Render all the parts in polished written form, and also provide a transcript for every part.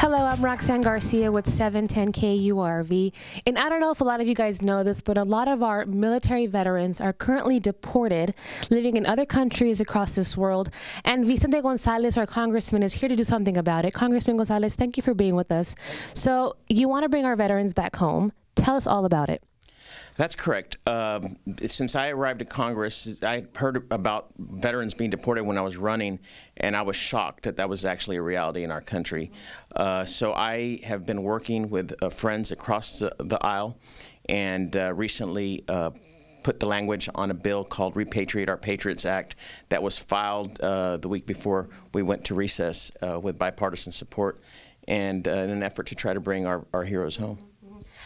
Hello, I'm Roxanne Garcia with 710KURV, and I don't know if a lot of you guys know this, but a lot of our military veterans are currently deported, living in other countries across this world, and Vicente Gonzalez, our congressman, is here to do something about it. Congressman Gonzalez, thank you for being with us. So you want to bring our veterans back home. Tell us all about it. That's correct. Since I arrived at Congress, I heard about veterans being deported when I was running, and I was shocked that that was actually a reality in our country. So I have been working with friends across the aisle, and recently put the language on a bill called Repatriate Our Patriots Act that was filed the week before we went to recess with bipartisan support, and in an effort to try to bring our heroes home.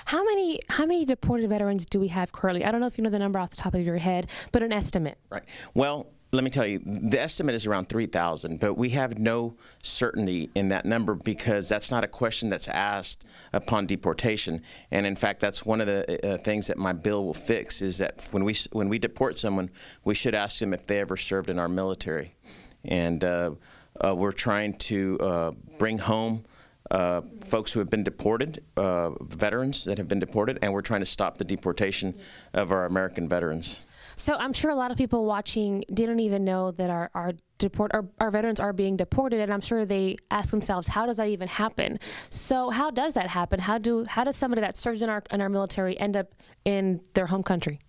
How many deported veterans do we have currently? I don't know if you know the number off the top of your head, but an estimate. Right. Well, let me tell you, the estimate is around 3,000, but we have no certainty in that number because that's not a question that's asked upon deportation. And in fact, that's one of the things that my bill will fix, is that when we deport someone, we should ask them if they ever served in our military. And we're trying to bring home folks who have been deported, veterans that have been deported, and we're trying to stop the deportation of our American veterans. So I'm sure a lot of people watching didn't even know that our veterans are being deported, and I'm sure they ask themselves, how does that even happen? So how does that happen? How does somebody that serves in our military end up in their home country?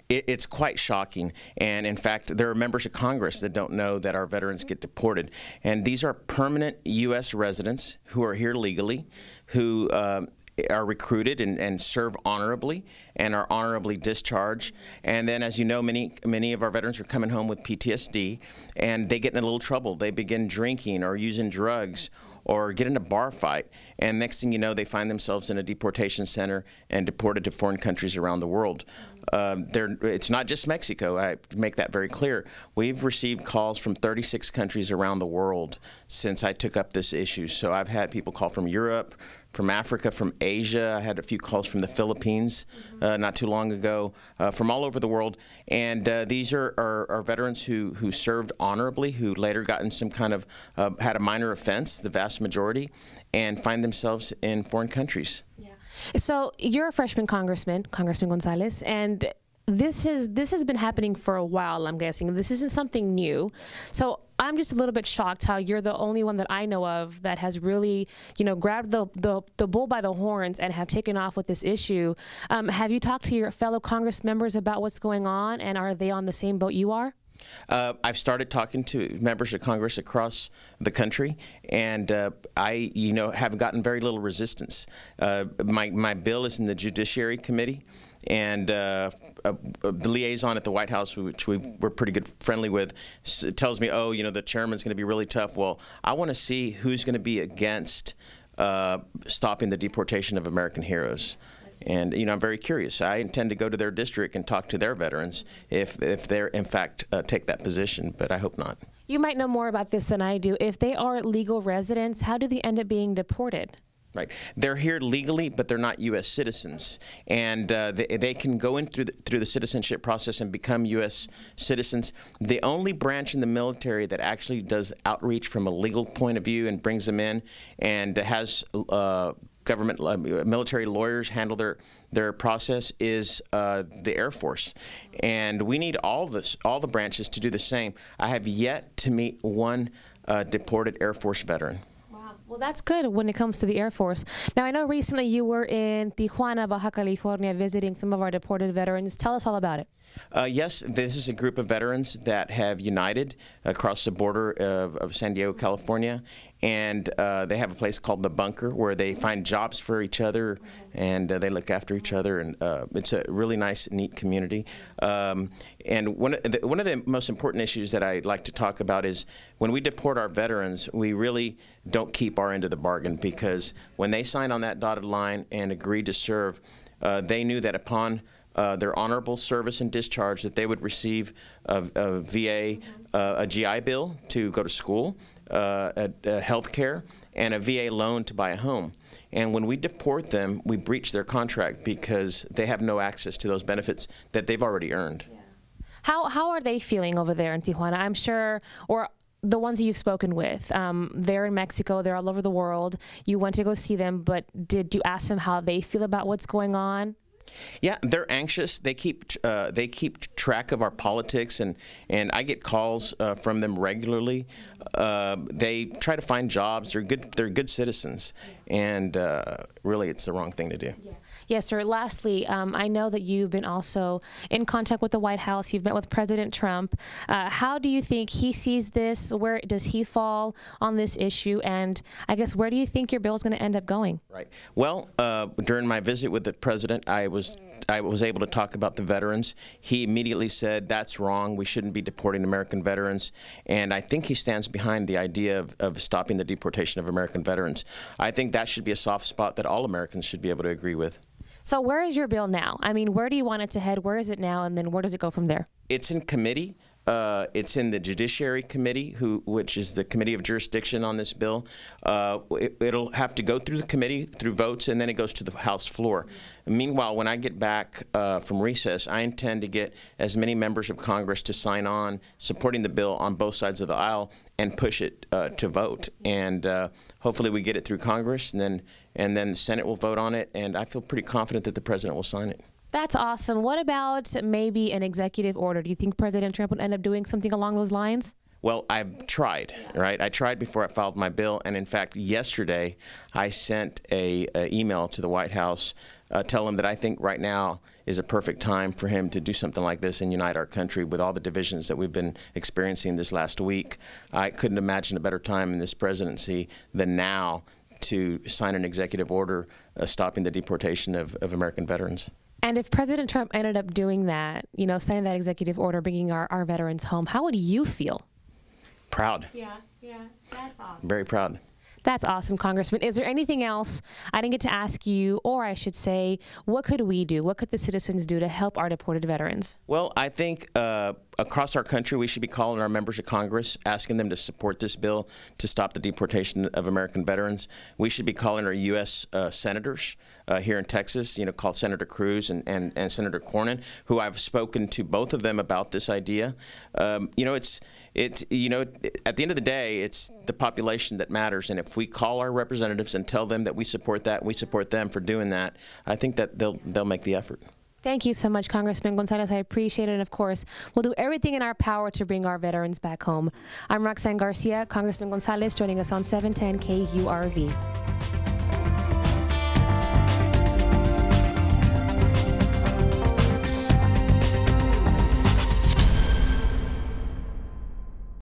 It's quite shocking, and in fact, there are members of Congress that don't know that our veterans get deported. And these are permanent U.S. residents who are here legally, who are recruited and serve honorably and are honorably discharged. And then, as you know, many of our veterans are coming home with PTSD, and they get in a little trouble. They begin drinking or using drugs or get in a bar fight, and next thing you know, they find themselves in a deportation center and deported to foreign countries around the world. It's not just Mexico. I make that very clear. We've received calls from 36 countries around the world since I took up this issue. So I've had people call from Europe, from Africa, from Asia. I had a few calls from the Philippines not too long ago, from all over the world. And these are veterans who served honorably, who later got in some kind of, had a minor offense, the vast majority, and find themselves in foreign countries. Yeah. So you're a freshman congressman, Congressman Gonzalez, and this has been happening for a while, I'm guessing. This isn't something new. So I'm just a little bit shocked how you're the only one that I know of that has really, grabbed the bull by the horns and have taken off with this issue. Have you talked to your fellow Congress members about what's going on, and are they on the same boat you are? I've started talking to members of Congress across the country, and I, have gotten very little resistance. My bill is in the Judiciary Committee, and the liaison at the White House, which we're pretty good friendly with, tells me, oh, the chairman's going to be really tough. Well, I want to see who's going to be against stopping the deportation of American heroes. And I'm very curious. I intend to go to their district and talk to their veterans if they're in fact take that position, but I hope not. You might know more about this than I do. If they are legal residents, how do they end up being deported? Right. They're here legally, but they're not U.S. citizens, and they can go in through the citizenship process and become U.S. citizens. The only branch in the military that actually does outreach from a legal point of view and brings them in and has government military lawyers handle their process is the Air Force, and we need all the branches to do the same. I have yet to meet one deported Air Force veteran. Well, that's good when it comes to the Air Force. Now, I know recently you were in Tijuana, Baja California, visiting some of our deported veterans. Tell us all about it. Yes, this is a group of veterans that have united across the border of San Diego, California, and they have a place called the Bunker where they find jobs for each other, and they look after each other, and it's a really nice, neat community. And one of the most important issues that I'd like to talk about is when we deport our veterans, we really don't keep our end of the bargain, because when they sign on that dotted line and agree to serve, they knew that upon their honorable service and discharge that they would receive a VA, a GI Bill to go to school, health care, and a VA loan to buy a home. And when we deport them, we breach their contract because they have no access to those benefits that they've already earned. Yeah. How are they feeling over there in Tijuana? I'm sure, or the ones you've spoken with, they're in Mexico, they're all over the world. You went to go see them, but did you ask them how they feel about what's going on? Yeah, they're anxious. They keep track of our politics, and I get calls from them regularly. They try to find jobs. They're good citizens, and really, it's the wrong thing to do. Yeah. Yes, sir. Lastly, I know that you've been also in contact with the White House. You've met with President Trump. How do you think he sees this? Where does he fall on this issue? And I guess where do you think your bill is going to end up going? Right. Well, during my visit with the president, I was able to talk about the veterans. He immediately said, that's wrong. We shouldn't be deporting American veterans. And I think he stands behind the idea of stopping the deportation of American veterans. I think that should be a soft spot that all Americans should be able to agree with. So where is your bill now? I mean, where do you want it to head? Where is it now? And then where does it go from there? It's in committee. It's in the Judiciary Committee, which is the committee of jurisdiction on this bill. It'll have to go through the committee, through votes, and then it goes to the House floor. Meanwhile, when I get back from recess, I intend to get as many members of Congress to sign on supporting the bill on both sides of the aisle and push it to vote. And hopefully we get it through Congress, and then the Senate will vote on it, and I feel pretty confident that the president will sign it. That's awesome. What about maybe an executive order? Do you think President Trump would end up doing something along those lines? Well, I've tried, right? I tried before I filed my bill, and in fact, yesterday I sent a email to the White House telling them that I think right now is a perfect time for him to do something like this and unite our country with all the divisions that we've been experiencing this last week. I couldn't imagine a better time in this presidency than now to sign an executive order stopping the deportation of American veterans. And if President Trump ended up doing that, you know, signing that executive order, bringing our veterans home, how would you feel? Proud. Yeah, that's awesome. Very proud. That's awesome, Congressman. Is there anything else I didn't get to ask you, or I should say, what could we do? What could the citizens do to help our deported veterans? Well, I think across our country, we should be calling our members of Congress, asking them to support this bill to stop the deportation of American veterans. We should be calling our U.S. senators here in Texas, you know, call Senator Cruz and Senator Cornyn, who I've spoken to both of them about this idea. You know, you know, at the end of the day, it's the population that matters, and if we call our representatives and tell them that we support that, and we support them for doing that, I think that they'll make the effort. Thank you so much, Congressman Gonzalez. I appreciate it. And of course, we'll do everything in our power to bring our veterans back home. I'm Roxanne Garcia. Congressman Gonzalez joining us on 710 KURV.